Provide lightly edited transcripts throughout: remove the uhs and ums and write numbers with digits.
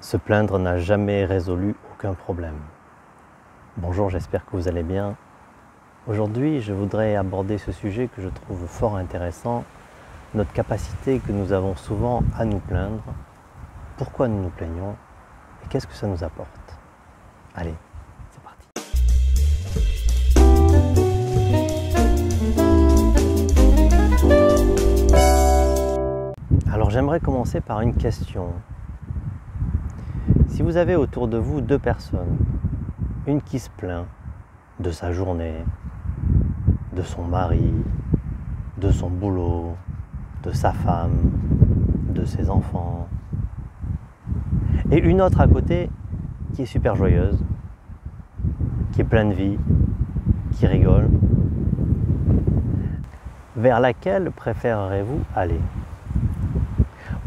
Se plaindre n'a jamais résolu aucun problème. Bonjour, j'espère que vous allez bien. Aujourd'hui, je voudrais aborder ce sujet que je trouve fort intéressant, notre capacité que nous avons souvent à nous plaindre, pourquoi nous nous plaignons et qu'est-ce que ça nous apporte. Allez, c'est parti. Alors j'aimerais commencer par une question. Si vous avez autour de vous deux personnes, une qui se plaint de sa journée, de son mari, de son boulot, de sa femme, de ses enfants, et une autre à côté qui est super joyeuse, qui est pleine de vie, qui rigole, vers laquelle préférerez-vous aller?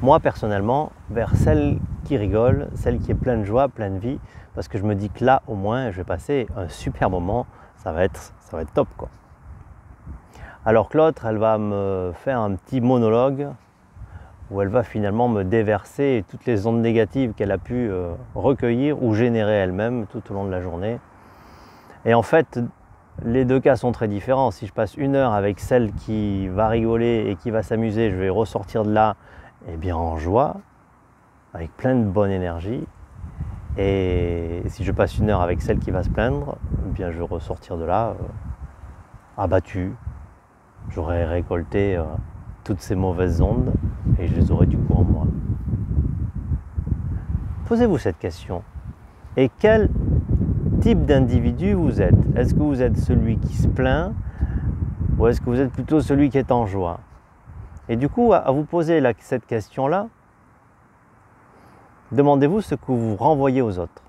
Moi personnellement, vers celle qui rigole, celle qui est pleine de joie, pleine de vie, parce que je me dis que là au moins je vais passer un super moment, ça va être top quoi. Alors que l'autre, elle va me faire un petit monologue où elle va finalement me déverser toutes les ondes négatives qu'elle a pu recueillir ou générer elle-même tout au long de la journée. Et en fait, les deux cas sont très différents. Si je passe une heure avec celle qui va rigoler et qui va s'amuser, je vais ressortir de là bien en joie, avec plein de bonne énergie. Et si je passe une heure avec celle qui va se plaindre, je vais ressortir de là abattu. J'aurais récolté toutes ces mauvaises ondes et je les aurais du coup en moi. Posez-vous cette question. Et quel type d'individu vous êtes? Est-ce que vous êtes celui qui se plaint ou est-ce que vous êtes plutôt celui qui est en joie? Et du coup, à vous poser cette question-là, demandez-vous ce que vous renvoyez aux autres.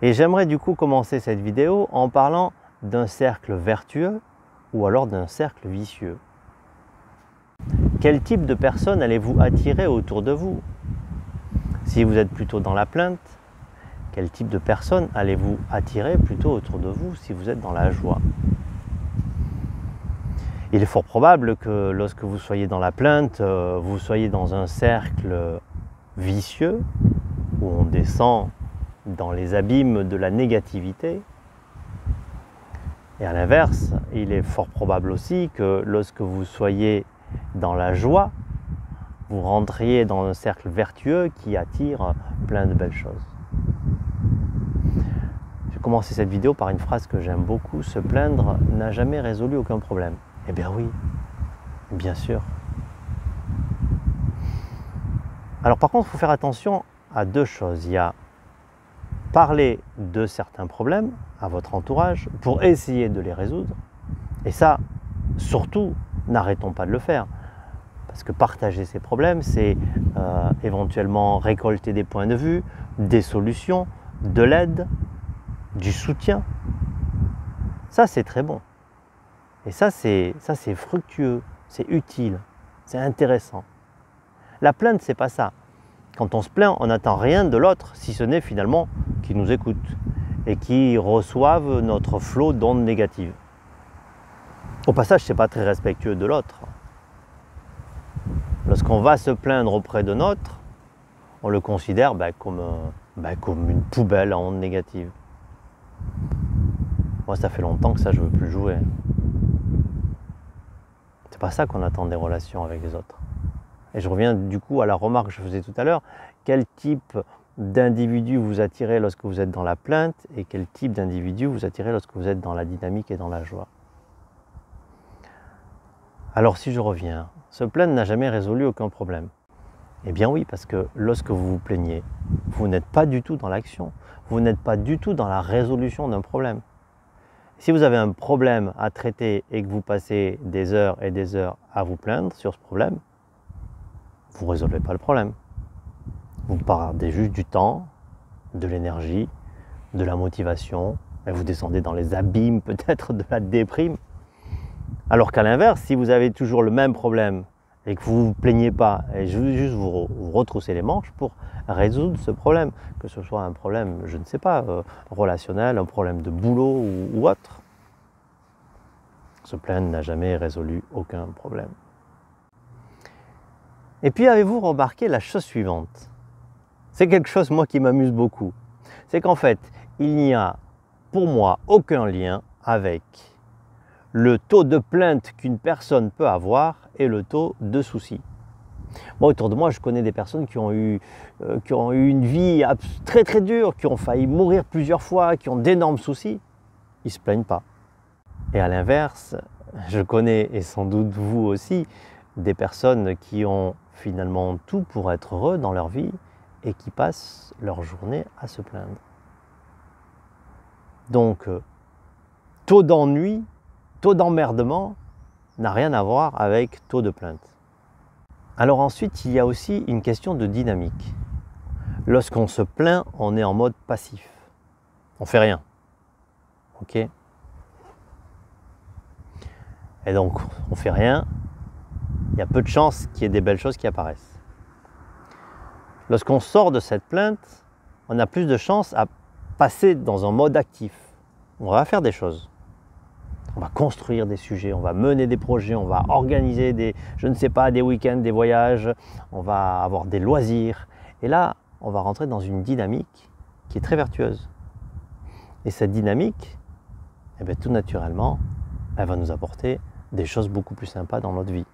Et j'aimerais du coup commencer cette vidéo en parlant d'un cercle vertueux ou alors d'un cercle vicieux. Quel type de personne allez-vous attirer autour de vous? Si vous êtes plutôt dans la plainte, quel type de personne allez-vous attirer plutôt autour de vous si vous êtes dans la joie? Il est fort probable que lorsque vous soyez dans la plainte, vous soyez dans un cercle vicieux où on descend dans les abîmes de la négativité. Et à l'inverse, il est fort probable aussi que lorsque vous soyez dans la joie, vous rentriez dans un cercle vertueux qui attire plein de belles choses. J'ai commencé cette vidéo par une phrase que j'aime beaucoup: se plaindre n'a jamais résolu aucun problème. Eh bien oui, bien sûr. Alors par contre, il faut faire attention à deux choses. Il y a parler de certains problèmes à votre entourage pour essayer de les résoudre. Et ça, surtout, n'arrêtons pas de le faire. Parce que partager ces problèmes, c'est éventuellement récolter des points de vue, des solutions, de l'aide, du soutien. Ça, c'est très bon. Et ça, c'est fructueux, c'est utile, c'est intéressant. La plainte, c'est pas ça. Quand on se plaint, on n'attend rien de l'autre, si ce n'est finalement qu'il nous écoute et qu'il reçoive notre flot d'ondes négatives. Au passage, c'est pas très respectueux de l'autre. Lorsqu'on va se plaindre auprès de notre, on le considère comme une poubelle à ondes négatives. Moi, ça fait longtemps que ça, je veux plus jouer. C'est pas ça qu'on attend des relations avec les autres. Et je reviens du coup à la remarque que je faisais tout à l'heure. Quel type d'individu vous attirez lorsque vous êtes dans la plainte et quel type d'individu vous attirez lorsque vous êtes dans la dynamique et dans la joie? Alors si je reviens, se plaindre n'a jamais résolu aucun problème. Eh bien oui, parce que lorsque vous vous plaignez, vous n'êtes pas du tout dans l'action. Vous n'êtes pas du tout dans la résolution d'un problème. Si vous avez un problème à traiter et que vous passez des heures et des heures à vous plaindre sur ce problème, vous ne résolvez pas le problème. Vous perdez juste du temps, de l'énergie, de la motivation, et vous descendez dans les abîmes peut-être de la déprime. Alors qu'à l'inverse, si vous avez toujours le même problème et que vous ne vous plaignez pas, et juste vous retroussez les manches pour résoudre ce problème, que ce soit un problème, je ne sais pas, relationnel, un problème de boulot ou autre, se plaindre n'a jamais résolu aucun problème. Et puis avez-vous remarqué la chose suivante? C'est quelque chose, moi, qui m'amuse beaucoup. C'est qu'en fait, il n'y a pour moi aucun lien avec le taux de plainte qu'une personne peut avoir et le taux de soucis. Moi, autour de moi, je connais des personnes qui ont eu une vie très très dure, qui ont failli mourir plusieurs fois, qui ont d'énormes soucis. Ils ne se plaignent pas. Et à l'inverse, je connais, et sans doute vous aussi, des personnes qui ont finalement tout pour être heureux dans leur vie et qui passent leur journée à se plaindre. Donc, taux d'ennui, taux d'emmerdement n'a rien à voir avec taux de plainte. Alors ensuite, il y a aussi une question de dynamique. Lorsqu'on se plaint, on est en mode passif. On fait rien. Ok ? Et donc, on fait rien. Il y a peu de chances qu'il y ait des belles choses qui apparaissent. Lorsqu'on sort de cette plainte, on a plus de chances à passer dans un mode actif. On va faire des choses. On va construire des sujets, on va mener des projets, on va organiser des week-ends, des voyages, on va avoir des loisirs. Et là, on va rentrer dans une dynamique qui est très vertueuse. Et cette dynamique, tout naturellement, elle va nous apporter des choses beaucoup plus sympas dans notre vie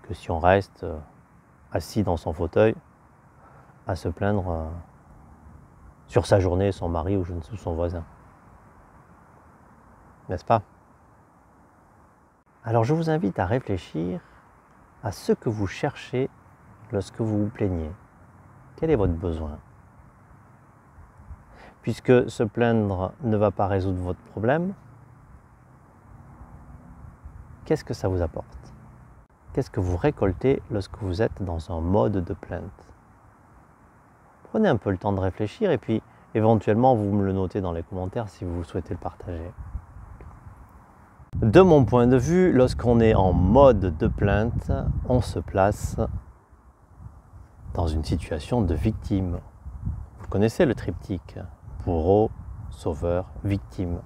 que si on reste assis dans son fauteuil à se plaindre sur sa journée, son mari ou son voisin. N'est-ce pas? Alors je vous invite à réfléchir à ce que vous cherchez lorsque vous vous plaignez. Quel est votre besoin? Puisque se plaindre ne va pas résoudre votre problème, qu'est-ce que ça vous apporte? Qu'est-ce que vous récoltez lorsque vous êtes dans un mode de plainte? Prenez un peu le temps de réfléchir et puis éventuellement vous me le notez dans les commentaires si vous souhaitez le partager. De mon point de vue, lorsqu'on est en mode de plainte, on se place dans une situation de victime. Vous connaissez le triptyque, bourreau, sauveur, victime.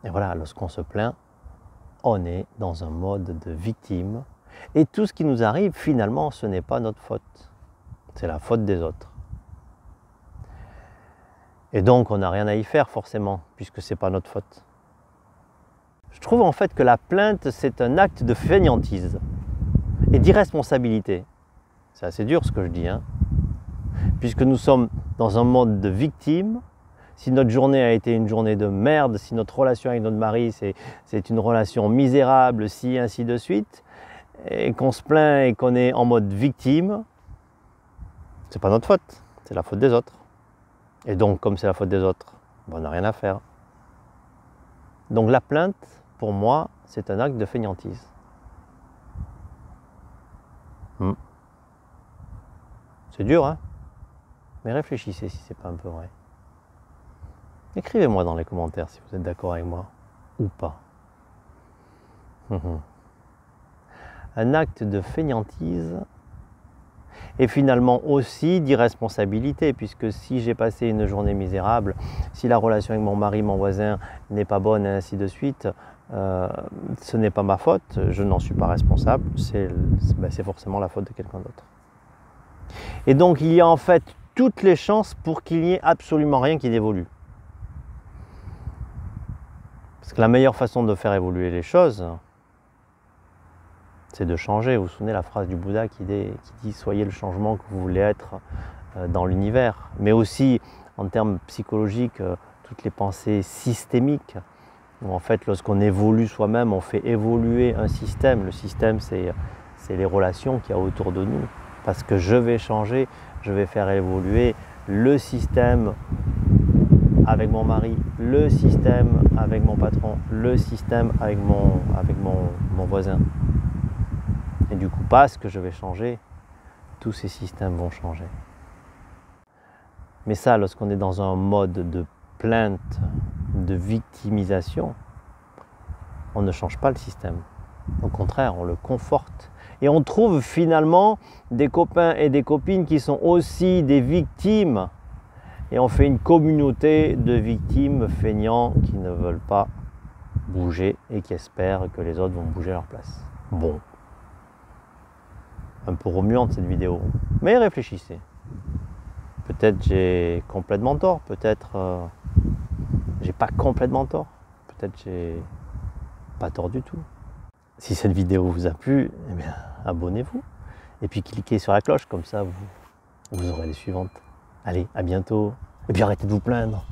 Et voilà, lorsqu'on se plaint, on est dans un mode de victime. Et tout ce qui nous arrive, finalement, ce n'est pas notre faute. C'est la faute des autres. Et donc, on n'a rien à y faire forcément, puisque ce n'est pas notre faute. Je trouve en fait que la plainte, c'est un acte de fainéantise et d'irresponsabilité. C'est assez dur ce que je dis, hein, puisque nous sommes dans un mode de victime. Si notre journée a été une journée de merde, si notre relation avec notre mari, c'est une relation misérable, si ainsi de suite, et qu'on se plaint et qu'on est en mode victime, c'est pas notre faute, c'est la faute des autres. Et donc, comme c'est la faute des autres, on n'a rien à faire. Donc la plainte, pour moi, c'est un acte de fainéantise. C'est dur, hein? Mais réfléchissez si c'est pas un peu vrai. Écrivez-moi dans les commentaires si vous êtes d'accord avec moi ou pas. Un acte de fainéantise et finalement aussi d'irresponsabilité, puisque si j'ai passé une journée misérable, si la relation avec mon mari, mon voisin n'est pas bonne et ainsi de suite, ce n'est pas ma faute, je n'en suis pas responsable, c'est forcément la faute de quelqu'un d'autre. Et donc il y a en fait toutes les chances pour qu'il n'y ait absolument rien qui évolue. Parce que la meilleure façon de faire évoluer les choses, c'est de changer. Vous vous souvenez la phrase du Bouddha qui dit « Soyez le changement que vous voulez être dans l'univers ». Mais aussi, en termes psychologiques, toutes les pensées systémiques, où en fait, lorsqu'on évolue soi-même, on fait évoluer un système. Le système, c'est les relations qu'il y a autour de nous. Parce que je vais changer, je vais faire évoluer le système avec mon mari, le système avec mon patron, le système avec mon voisin. Et du coup, parce que je vais changer, tous ces systèmes vont changer. Mais ça, lorsqu'on est dans un mode de plainte, de victimisation, on ne change pas le système. Au contraire, on le conforte. Et on trouve finalement des copains et des copines qui sont aussi des victimes. Et on fait une communauté de victimes feignants qui ne veulent pas bouger et qui espèrent que les autres vont bouger à leur place. Bon. Un peu remuante cette vidéo, mais réfléchissez. Peut-être j'ai complètement tort, peut-être j'ai pas complètement tort, peut-être j'ai pas tort du tout. Si cette vidéo vous a plu, eh bien, abonnez-vous et puis cliquez sur la cloche, comme ça vous aurez les suivantes. Allez, à bientôt. Et puis arrêtez de vous plaindre.